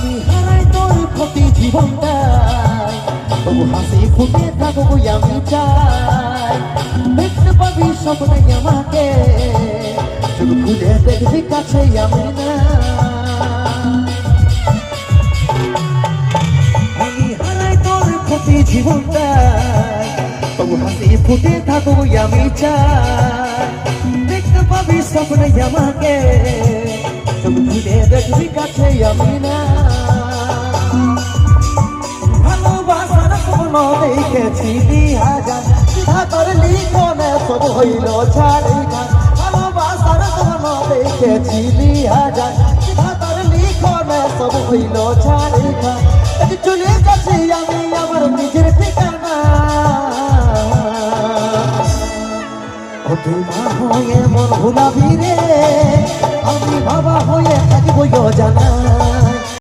আমি হারাই তোর প্রতি জীবনটাই, তবু হাসি ফুটে থাকবো আমি চাই। দেখতে পাবি স্বপ্নে আমাকে, শুধু খুঁজে দেখবি কাছে আমি না। আমি হারাই তোর প্রতি জীবনটাই, তবু হাসি ফুটে থাকবো আমি চাই। দেখতে পাবি স্বপ্নে আমাকে, শুধু খুঁজে দেখবি কাছে আমি না। ভালোবাসার স্বপ্ন দেখেছি 2000, তোর লিখনে সব হইল ছাড়িখান। ভালোবাসার স্বপ্ন দেখেছি 2000, তোর লিখনে সব হইল ছাড়িখান। চলে গেছি আমি আমার নিজের ঠিকানা, তুই মা হয়ে মন ভুলাবি রে, আমি বাবা হয়ে থাকবো জানা।